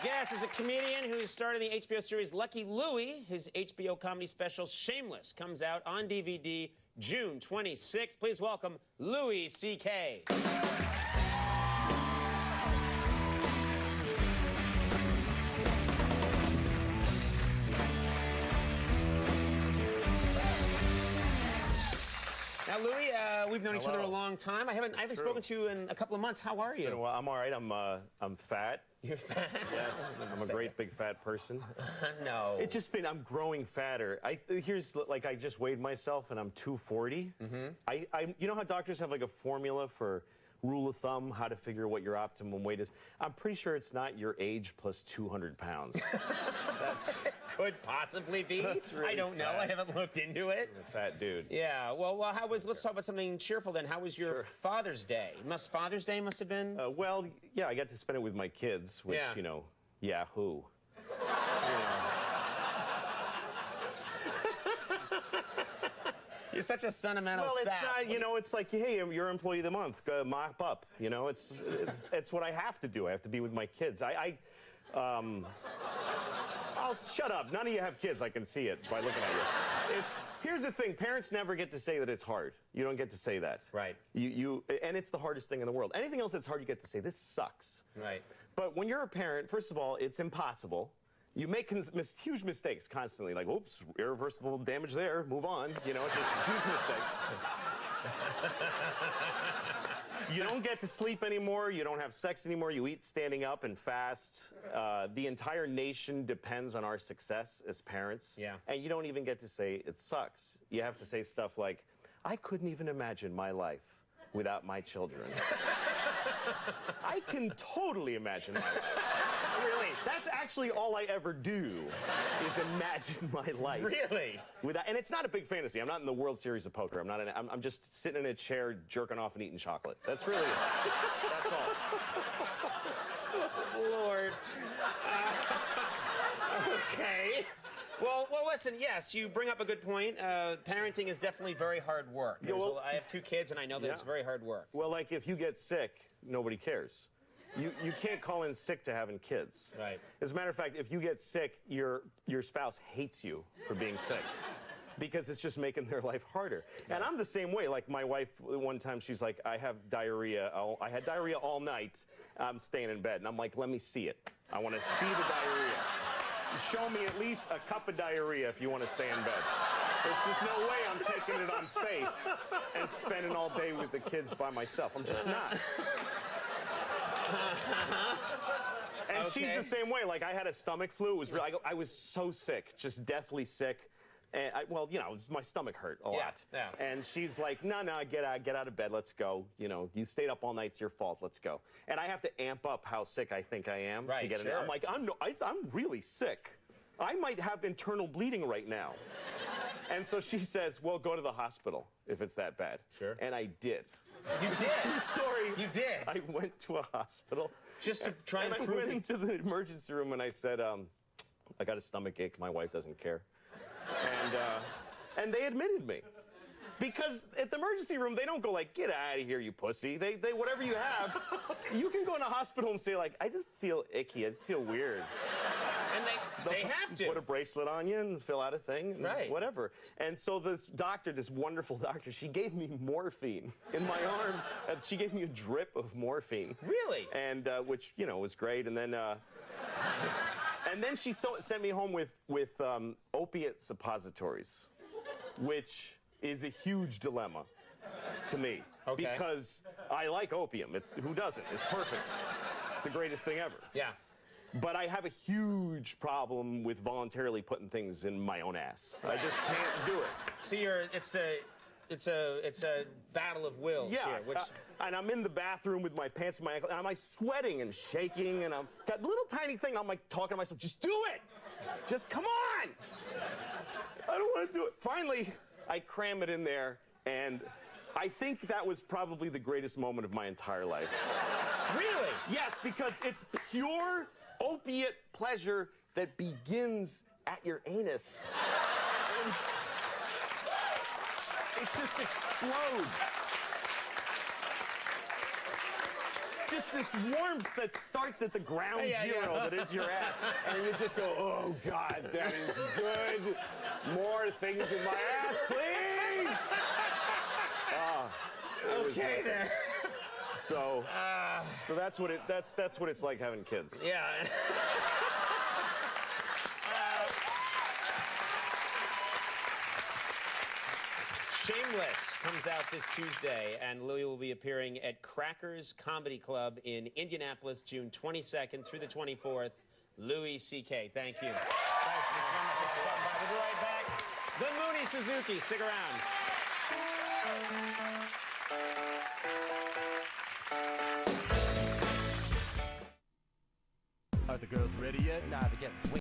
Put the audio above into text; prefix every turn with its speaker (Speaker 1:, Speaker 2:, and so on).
Speaker 1: guest is a comedian who starred in the HBO series Lucky Louie. His HBO comedy special, Shameless, comes out on DVD June 26th. Please welcome Louis C.K. Now, Louis, we've known each other a long time. I haven't spoken to you in a couple of months. How are you?
Speaker 2: Well, I'm all right. I'm fat.
Speaker 1: You're fat?
Speaker 2: Yes, I'm a great big fat person.
Speaker 1: No.
Speaker 2: It's just been, I'm growing fatter. Here's, like, I just weighed myself and I'm 240. Mm-hmm. You know how doctors have like a formula for rule of thumb, how to figure what your optimum weight is? I'm pretty sure it's not your age plus 200 pounds.
Speaker 1: Could possibly be.
Speaker 2: Really
Speaker 1: I don't know. I haven't looked into it.
Speaker 2: You're a fat dude.
Speaker 1: Yeah. Well, let's talk about something cheerful then. How was your Father's Day? Father's Day must have been?
Speaker 2: Well, yeah, I got to spend it with my kids, which, you know, Yahoo.
Speaker 1: You're such a sentimental
Speaker 2: sap.
Speaker 1: sap.
Speaker 2: Well, it's not, you know, it's like, hey, you're Employee of the Month, mop up. You know, it's what I have to do. I have to be with my kids. I'll shut up. None of you have kids. I can see it by looking at you. Here's the thing. Parents never get to say that it's hard. You don't get to say that.
Speaker 1: Right.
Speaker 2: And it's the hardest thing in the world. Anything else that's hard, you get to say, this sucks.
Speaker 1: Right.
Speaker 2: But when you're a parent, first of all, it's impossible. You make huge mistakes constantly. Like, oops, irreversible damage there. Move on. You know, it's just huge mistakes. You don't get to sleep anymore. You don't have sex anymore. You eat standing up and fast. The entire nation depends on our success as parents.
Speaker 1: Yeah.
Speaker 2: And you don't even get to say it sucks. You have to say stuff like, I couldn't even imagine my life without my children. I can totally imagine my life. Really? That's actually all I ever do, is imagine my life.
Speaker 1: Really?
Speaker 2: And it's not a big fantasy. I'm not in the World Series of Poker. I'm just sitting in a chair, jerking off and eating chocolate. That's really it. That's all.
Speaker 1: Lord. Okay. Well, listen, yes, you bring up a good point. Parenting is definitely very hard work. I have 2 kids, and I know that it's very hard work.
Speaker 2: Well, like, if you get sick, nobody cares. You can't call in sick to having kids.
Speaker 1: Right.
Speaker 2: As a matter of fact, if you get sick, your spouse hates you for being sick because it's just making their life harder. And I'm the same way. Like, my wife, one time, she's like, I have diarrhea. I had diarrhea all night. I'm staying in bed. And I'm like, let me see it. I want to see the diarrhea. Show me at least a cup of diarrhea if you want to stay in bed. There's just no way I'm taking it on faith and spending all day with the kids by myself. I'm just not. And she's the same way. Like, I had a stomach flu. It was really, I was so sick, just deathly sick. And well, you know, my stomach hurt a lot.
Speaker 1: Yeah.
Speaker 2: And she's like, no, get out of bed, let's go. You know, you stayed up all night, it's your fault, let's go. And I have to amp up how sick I think I am to get in there. I'm like, I'm really sick. I might have internal bleeding right now. And so she says, well, go to the hospital if it's that bad.
Speaker 1: Sure.
Speaker 2: And I did.
Speaker 1: You did?
Speaker 2: True story.
Speaker 1: You did?
Speaker 2: I went to a hospital.
Speaker 1: Just to try and prove
Speaker 2: I went into the emergency room and I said, I got a stomach ache. My wife doesn't care. And they admitted me. Because at the emergency room, they don't go like, get out of here, you pussy. They whatever you have, you can go in a hospital and say, like, I just feel icky. I just feel weird.
Speaker 1: And they have to.
Speaker 2: Put a bracelet on you and fill out a thing, and whatever. And so this doctor, this wonderful doctor, she gave me morphine in my arm. She gave me a drip of morphine.
Speaker 1: Really?
Speaker 2: And which, you know, was great. And then she sent me home with opiate suppositories, which is a huge dilemma to me.
Speaker 1: Okay.
Speaker 2: Because I like opium. Who doesn't? It's perfect. It's the greatest thing ever.
Speaker 1: Yeah.
Speaker 2: But I have a huge problem with voluntarily putting things in my own ass. I just can't do it.
Speaker 1: So it's a battle of wills here.
Speaker 2: And I'm in the bathroom with my pants in my ankle, and I'm like sweating and shaking, and I'm got a little tiny thing. I'm like talking to myself, just do it, just come on. I don't want to do it. Finally, I cram it in there, and I think that was probably the greatest moment of my entire life.
Speaker 1: Really?
Speaker 2: Yes, because it's pure opiate pleasure that begins at your anus. And it just explodes. just this warmth that starts at the ground zero that is your ass. And you just go, oh, God, that is good. More things in my ass, please.
Speaker 1: Okay, then.
Speaker 2: So that's what it's like having kids.
Speaker 1: Yeah. Shameless comes out this Tuesday, and Louis will be appearing at Crackers Comedy Club in Indianapolis, June 22nd through the 24th. Louis C.K., thank you. Thanks so much for coming by. We'll be right back. The Mooney Suzuki, stick around.
Speaker 3: Are the girls ready yet?
Speaker 4: Nah, they're getting